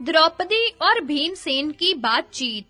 द्रौपदी और भीमसेन की बातचीत।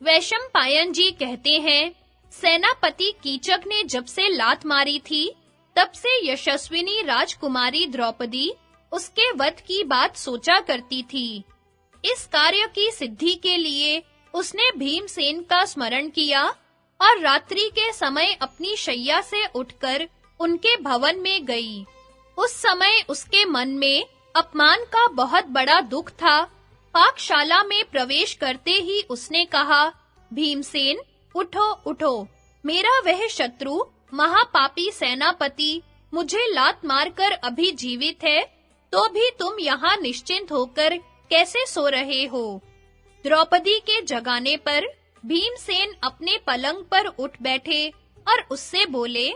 वैशंपायन जी कहते हैं, सेनापति कीचक ने जब से लात मारी थी, तब से यशस्विनी राजकुमारी द्रौपदी उसके वध की बात सोचा करती थी। इस कार्य की सिद्धि के लिए उसने भीमसेन का स्मरण किया और रात्रि के समय अपनी शैया से उठकर उनके भवन में गई। उस समय उसके मन में अपमान का बहुत बड़ा दुख था। पाकशाला में प्रवेश करते ही उसने कहा, भीमसेन, उठो उठो, मेरा वह शत्रु महापापी सेनापति मुझे लात मारकर अभी जीवित है, तो भी तुम यहाँ निश्चिंत होकर कैसे सो रहे हो? द्रौपदी के जगाने पर भीमसेन अपने पलंग पर उठ बैठे और उससे बोले,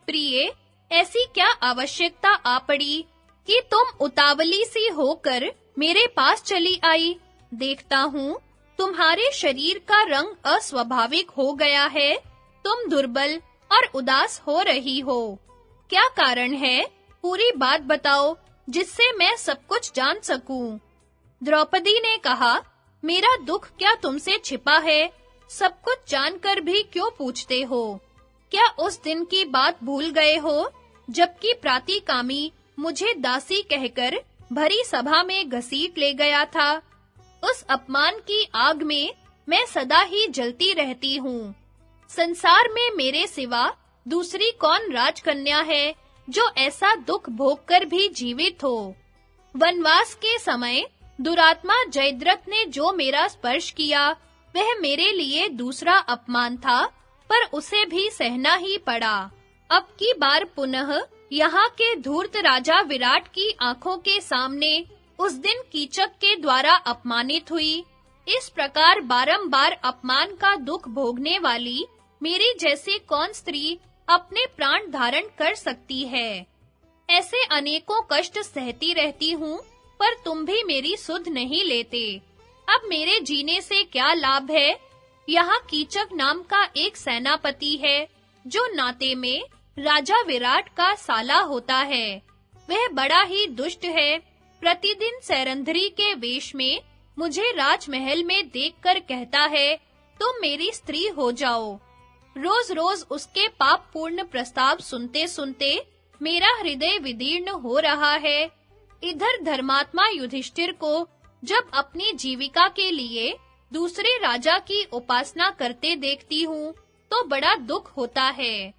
प्रिय, ऐसी क्या आवश्यकता आ पड़ी कि तुम उतावली सी होकर मेरे पास चली आई? देखता हूँ तुम्हारे शरीर का रंग अस्वाभाविक हो गया है, तुम दुर्बल और उदास हो रही हो। क्या कारण है? पूरी बात बताओ, जिससे मैं सब कुछ जान सकूं। द्रौपदी ने कहा, मेरा दुख क्या तुमसे छिपा है? सब कुछ जानकर भी क्यों पूछते हो? क्या उस दिन की बात भूल गए हो, जबकि प्रातिकामी मुझे दासी कहकर भरी सभा में घसीट ले गया था? उस अपमान की आग में मैं सदा ही जलती रहती हूँ। संसार में मेरे सिवा दूसरी कौन राजकन्या है जो ऐसा दुख भोगकर भी जीवित हो? वनवास के समय दुरात्मा जयद्रथ ने जो मेरा स्पर्श किया, वह मेरे लिए दूसरा अपमान था, पर उसे भी सहना ही पड़ा। अब की बार पुनः यहाँ के धूर्त राजा विराट की आंखों के सामने उस दिन कीचक के द्वारा अपमानित हुई। इस प्रकार बारंबार अपमान का दुख भोगने वाली मेरी जैसी कौन स्त्री अपने प्राण धारण कर सकती है? ऐसे अनेकों कष्ट सहती रहती हूँ, पर तुम भी मेरी सुध नहीं लेते। अब मेरे जीने से क्या लाभ है? यहाँ कीचक नाम का एक सेनापति है, जो नाते में राजा विराट का साला होता है। वह बड़ा ही दुष्ट है। प्रतिदिन सैरंध्री के वेश में मुझे राजमहल में देखकर कहता है, तुम मेरी स्त्री हो जाओ। रोज-रोज उसके पापपूर्ण प्रस्ताव सुनते-सुनते मेरा हृदय विदीर्ण हो रहा है। इधर धर्मात्मा युधिष्ठिर को जब अपनी जीविका के लिए दूसरे राजा की उपासना करते देखती हूँ, तो बड़ा दुख होता है।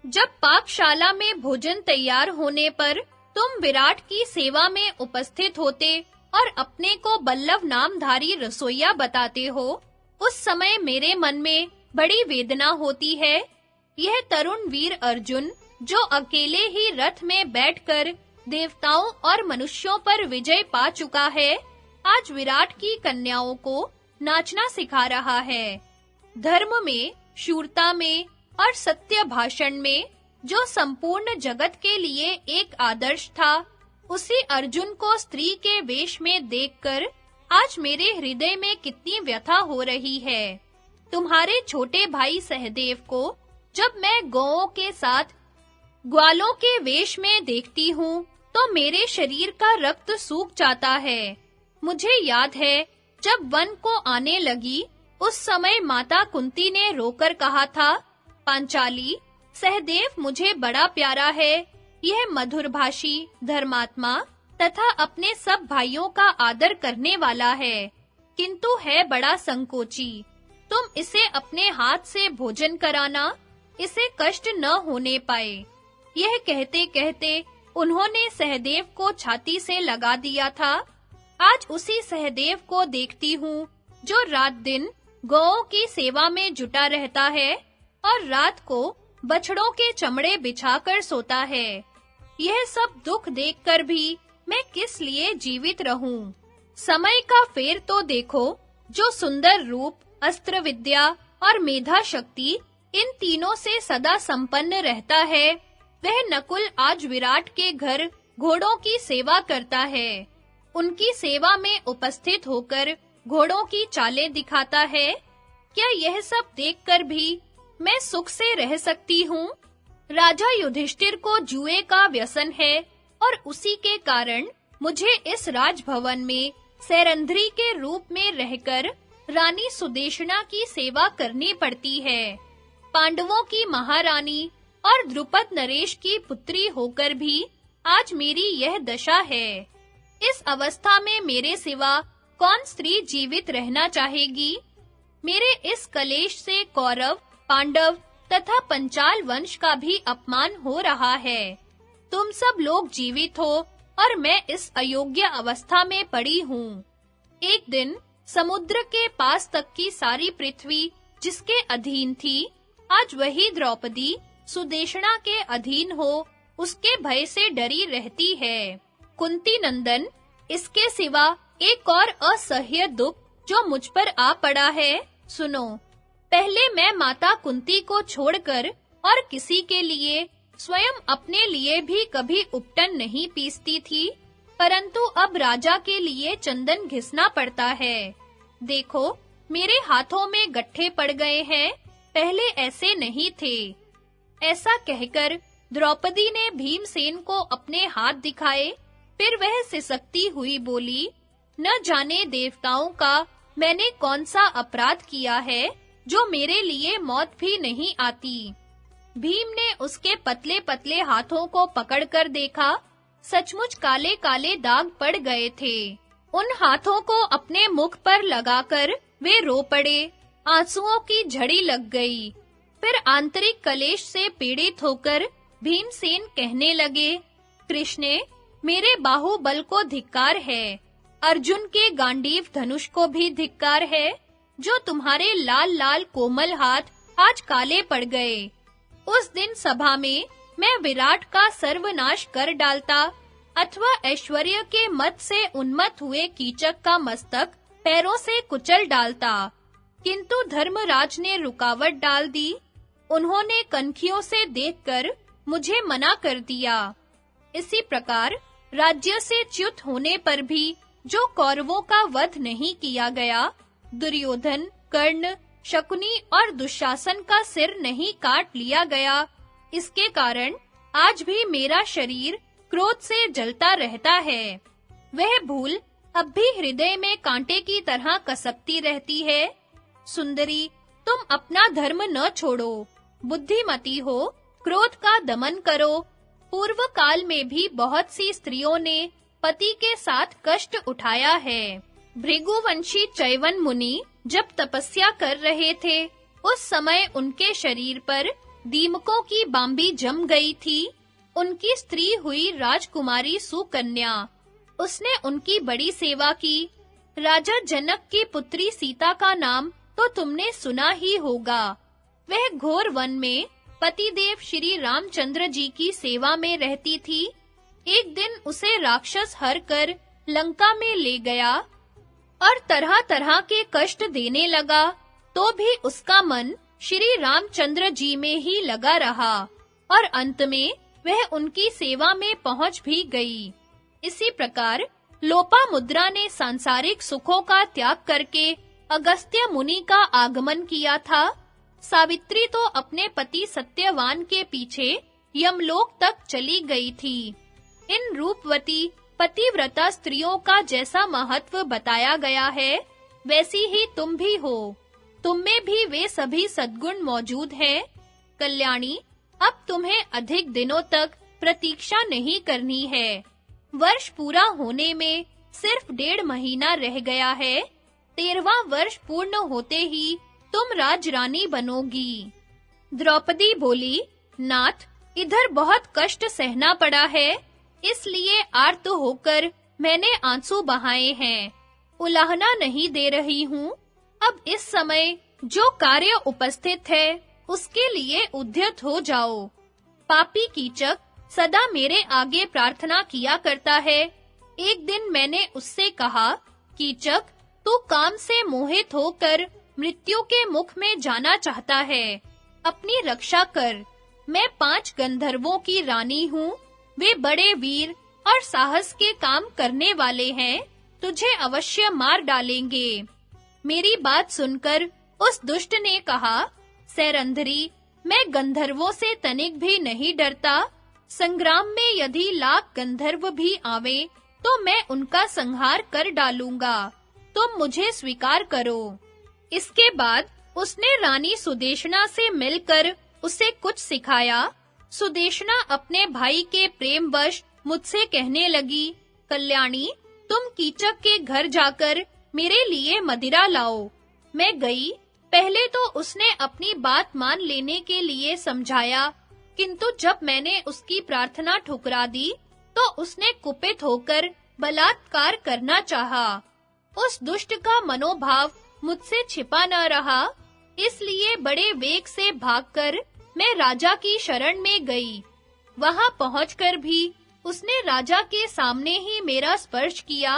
जब पाकशाला में भोजन तैयार होने पर तुम विराट की सेवा में उपस्थित होते और अपने को बल्लभ नामधारी रसोइया बताते हो, उस समय मेरे मन में बड़ी वेदना होती है। यह तरुण वीर अर्जुन, जो अकेले ही रथ में बैठकर देवताओं और मनुष्यों पर विजय पा चुका है, आज विराट की कन्याओं को नाचना सिखा रहा है। धर्म में, शूरता में और सत्य भाषण में जो संपूर्ण जगत के लिए एक आदर्श था, उसी अर्जुन को स्त्री के वेश में देखकर आज मेरे हृदय में कितनी व्यथा हो रही है। तुम्हारे छोटे भाई सहदेव को जब मैं गौओं के साथ ग्वालों के वेश में देखती हूँ, तो मेरे शरीर का रक्त सूख जाता है। मुझे याद है, जब वन को आने लगी, उस समय माता कुंती ने रोकर कहा था, पांचाली, सहदेव मुझे बड़ा प्यारा है। यह मधुरभाषी, धर्मात्मा तथा अपने सब भाइयों का आदर करने वाला है, किंतु है बड़ा संकोची। तुम इसे अपने हाथ से भोजन कराना, इसे कष्ट न होने पाए। यह कहते-कहते उन्होंने सहदेव को छाती से लगा दिया था। आज उसी सहदेव को देखती हूँ, जो रात दिन गौओं की सेवा में जुटा रहता है और रात को बछड़ों के चमड़े बिछाकर सोता है। यह सब दुख देखकर भी मैं किस लिए जीवित रहूं? समय का फेर तो देखो, जो सुंदर रूप, अस्त्र विद्या और मेधा शक्ति इन तीनों से सदा संपन्न रहता है, वह नकुल आज विराट के घर घोड़ों की सेवा करता है। उनकी सेवा में उपस्थित होकर घोड़ों की चालें दिखाता है। क्या यह सब देखकर भी मैं सुख से रह सकती हूँ? राजा युधिष्ठिर को जुए का व्यसन है और उसी के कारण मुझे इस राजभवन में सैरंध्री के रूप में रहकर रानी सुदेशना की सेवा करनी पड़ती है। पांडवों की महारानी और द्रुपद नरेश की पुत्री होकर भी आज मेरी यह दशा है। इस अवस्था में मेरे सिवा कौन स्त्री जीवित रहना चाहेगी? मेरे इस कलेश से कौरव, पांडव तथा पंचाल वंश का भी अपमान हो रहा है। तुम सब लोग जीवित हो और मैं इस अयोग्य अवस्था में पड़ी हूँ। एक दिन समुद्र के पास तक की सारी पृथ्वी जिसके अधीन थी, आज वही द्रौपदी सुदेशना के अधीन हो उसके भय से डरी रहती है। कुंती नंदन, इसके सिवा एक और असह्य दुख जो मुझ पर आ पड़ा है, सुनो। पहले मैं माता कुंती को छोड़कर और किसी के लिए, स्वयं अपने लिए भी कभी उपटन नहीं पीसती थी, परंतु अब राजा के लिए चंदन घिसना पड़ता है। देखो, मेरे हाथों में गट्ठे पड़ गए हैं, पहले ऐसे नहीं थे। ऐसा कहकर द्रौपदी ने भीमसेन को अपने हाथ दिखाए, फिर वह सिसकती हुई बोली, न जाने देवताओं का मैंने कौन सा अपराध किया है जो मेरे लिए मौत भी नहीं आती। भीम ने उसके पतले-पतले हाथों को पकड़कर देखा, सचमुच काले-काले दाग पड़ गए थे। उन हाथों को अपने मुख पर लगाकर वे रो पड़े, आंसुओं की झड़ी लग गई। फिर आंतरिक कलेश से पीड़ित होकर भीमसेन कहने लगे, कृष्णे, मेरे बाहुबल को धिक्कार है, अर्जुन के गांडीव धनुष को भी धिक्कार है, जो तुम्हारे लाल-लाल कोमल हाथ आज काले पड़ गए। उस दिन सभा में मैं विराट का सर्वनाश कर डालता, अथवा ऐश्वर्य के मद से उन्मत्त हुए कीचक का मस्तक पैरों से कुचल डालता, किंतु धर्मराज ने रुकावट डाल दी। उन्होंने कनखियों से देखकर मुझे मना कर दिया। इसी प्रकार राज्य से च्युत होने पर भी जो कौरवों का वध नहीं किया गया, दुर्योधन, कर्ण, शकुनी और दुशासन का सिर नहीं काट लिया गया, इसके कारण आज भी मेरा शरीर क्रोध से जलता रहता है। वह भूल अब भी हृदय में कांटे की तरह कसकती रहती है। सुंदरी, तुम अपना धर्म न छोड़ो, बुद्धिमती हो, क्रोध का दमन करो। पूर्व काल में भी बहुत सी स्त्रियों ने पति के साथ कष्ट उठाया है। भृगुवंशी चैवन मुनि जब तपस्या कर रहे थे, उस समय उनके शरीर पर दीमकों की बांबी जम गई थी। उनकी स्त्री हुई राजकुमारी सुकन्या, उसने उनकी बड़ी सेवा की। राजा जनक की पुत्री सीता का नाम तो तुमने सुना ही होगा। वह घोर वन में पतिदेव श्री रामचंद्र जी की सेवा में रहती थी। एक दिन उसे राक्षस हर कर लंका में ले गया और तरह-तरह के कष्ट देने लगा, तो भी उसका मन श्री रामचंद्र जी में ही लगा रहा और अंत में वह उनकी सेवा में पहुंच भी गई। इसी प्रकार लोपामुद्रा ने सांसारिक सुखों का त्याग करके अगस्त्य मुनि का आगमन किया था। सावित्री तो अपने पति सत्यवान के पीछे यमलोक तक चली गई थी। इन रूपवती पतिव्रता स्त्रियों का जैसा महत्व बताया गया है, वैसी ही तुम भी हो। तुम में भी वे सभी सद्गुण मौजूद हैं। कल्याणी, अब तुम्हें अधिक दिनों तक प्रतीक्षा नहीं करनी है। वर्ष पूरा होने में सिर्फ 1.5 महीना रह गया है। 13वां वर्ष पूर्ण होते ही तुम राजरानी बनोगी। द्रौपदी बोली, नाथ, इधर बहुत कष्ट सहना पड़ा है, इसलिए आर्त होकर मैंने आंसू बहाए हैं। उलाहना नहीं दे रही हूँ। अब इस समय जो कार्य उपस्थित है, उसके लिए उद्यत हो जाओ। पापी कीचक सदा मेरे आगे प्रार्थना किया करता है। एक दिन मैंने उससे कहा, कीचक, तू काम से मोहित होकर मृत्यु के मुख में जाना चाहता है, अपनी रक्षा कर। मैं 5 गंधर्वों की रानी हूँ। वे बड़े वीर और साहस के काम करने वाले हैं, तुझे अवश्य मार डालेंगे। मेरी बात सुनकर उस दुष्ट ने कहा, सैरंध्री, मैं गंधर्वों से तनिक भी नहीं डरता। संग्राम में यदि लाख गंधर्व भी आवे, तो मैं उनका संहार कर डालूंगा। तुम मुझे स्वीकार करो। इसके बाद उसने रानी सुदेशना से मिलकर उसे कुछ सिखाया। सुदेशना अपने भाई के प्रेमवश मुझसे कहने लगी, कल्याणी, तुम कीचक के घर जाकर मेरे लिए मदिरा लाओ। मैं गई। पहले तो उसने अपनी बात मान लेने के लिए समझाया, किंतु जब मैंने उसकी प्रार्थना ठुकरा दी, तो उसने कुपित होकर बलात्कार करना चाहा। उस दुष्ट का मनोभाव मुझसे छिपा न रहा, इसलिए बड़े वेग से भागकर मैं राजा की शरण में गई। वहां पहुंचकर भी उसने राजा के सामने ही मेरा स्पर्श किया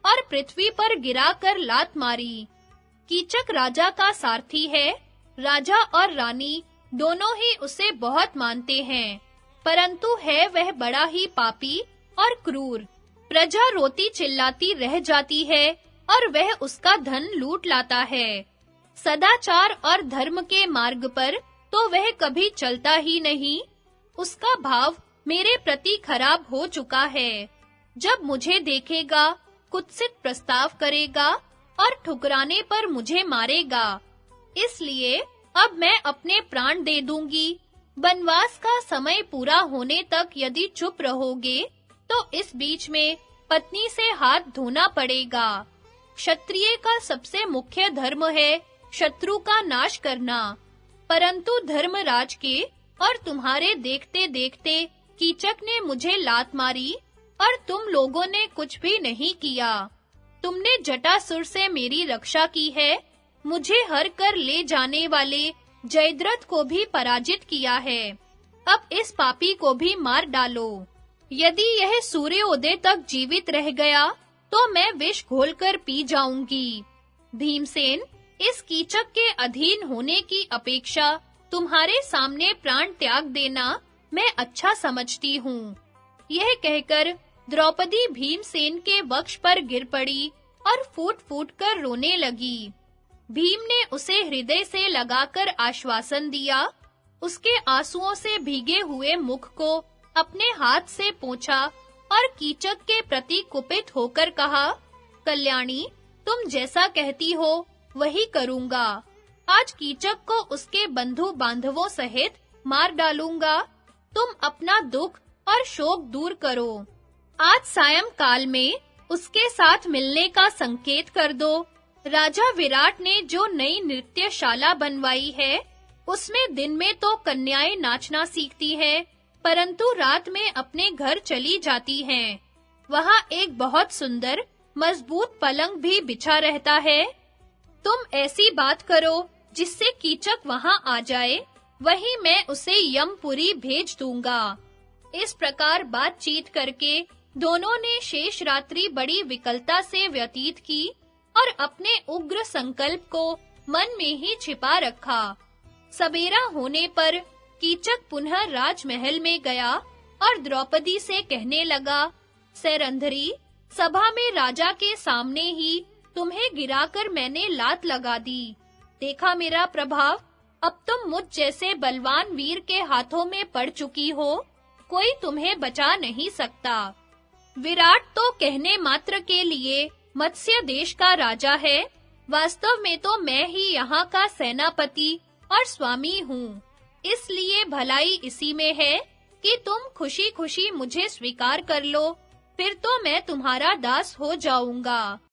और पृथ्वी पर गिराकर लात मारी। कीचक राजा का सारथी है। राजा और रानी दोनों ही उसे बहुत मानते हैं, परंतु है वह बड़ा ही पापी और क्रूर। प्रजा रोती चिल्लाती रह जाती है और वह उसका धन लूट लाता है। सदाचार और धर्म के मार्ग पर तो वह कभी चलता ही नहीं। उसका भाव मेरे प्रति खराब हो चुका है। जब मुझे देखेगा, कुत्सित प्रस्ताव करेगा और ठुकराने पर मुझे मारेगा। इसलिए अब मैं अपने प्राण दे दूंगी। वनवास का समय पूरा होने तक यदि चुप रहोगे, तो इस बीच में पत्नी से हाथ धोना पड़ेगा। क्षत्रिय का सबसे मुख्य धर्म है शत्रु का नाश करना, परंतु धर्मराज के और तुम्हारे देखते-देखते कीचक ने मुझे लात मारी और तुम लोगों ने कुछ भी नहीं किया। तुमने जटासुर से मेरी रक्षा की है, मुझे हर कर ले जाने वाले जयद्रथ को भी पराजित किया है। अब इस पापी को भी मार डालो। यदि यह सूर्योदय तक जीवित रह गया, तो मैं विष घोलकर पी जाऊंगी। भीमसेन, इस कीचक के अधीन होने की अपेक्षा तुम्हारे सामने प्राण त्याग देना मैं अच्छा समझती हूँ। यह कहकर द्रौपदी भीमसेन के वक्ष पर गिर पड़ी और फूट-फूट कर रोने लगी। भीम ने उसे हृदय से लगाकर आश्वासन दिया। उसके आंसुओं से भीगे हुए मुख को अपने हाथ से पोंछा और कीचक के प्रति कुपित होकर कहा, कल्याणी, तुम जैसा कहती हो वही करूंगा। आज कीचक को उसके बंधु बांधवों सहित मार डालूंगा। तुम अपना दुख और शोक दूर करो। आज सायंकाल में उसके साथ मिलने का संकेत कर दो। राजा विराट ने जो नई नृत्यशाला बनवाई है, उसमें दिन में तो कन्याएं नाचना सीखती हैं, परंतु रात में अपने घर चली जाती हैं। वहां एक बहुत सुंदर, मजबूत पलंग भी बिछा रहता है। तुम ऐसी बात करो जिससे कीचक वहां आ जाए, वहीं मैं उसे यमपुरी भेज दूंगा। इस प्रकार बातचीत करके दोनों ने शेष रात्रि बड़ी विकलता से व्यतीत की और अपने उग्र संकल्प को मन में ही छिपा रखा। सवेरा होने पर कीचक पुनः राजमहल में गया और द्रौपदी से कहने लगा, सैरंध्री, सभा में राजा के सामने ही तुम्हें गिराकर मैंने लात लगा दी। देखा मेरा प्रभाव। अब तुम मुझ जैसे बलवान वीर के हाथों में पड़ चुकी हो, कोई तुम्हें बचा नहीं सकता। विराट तो कहने मात्र के लिए मत्स्य देश का राजा है, वास्तव में तो मैं ही यहाँ का सेनापति और स्वामी हूँ। इसलिए भलाई इसी में है कि तुम खुशी-खुशी मुझे स्वीकार कर लो, फिर तो मैं तुम्हारा दास हो जाऊंगा।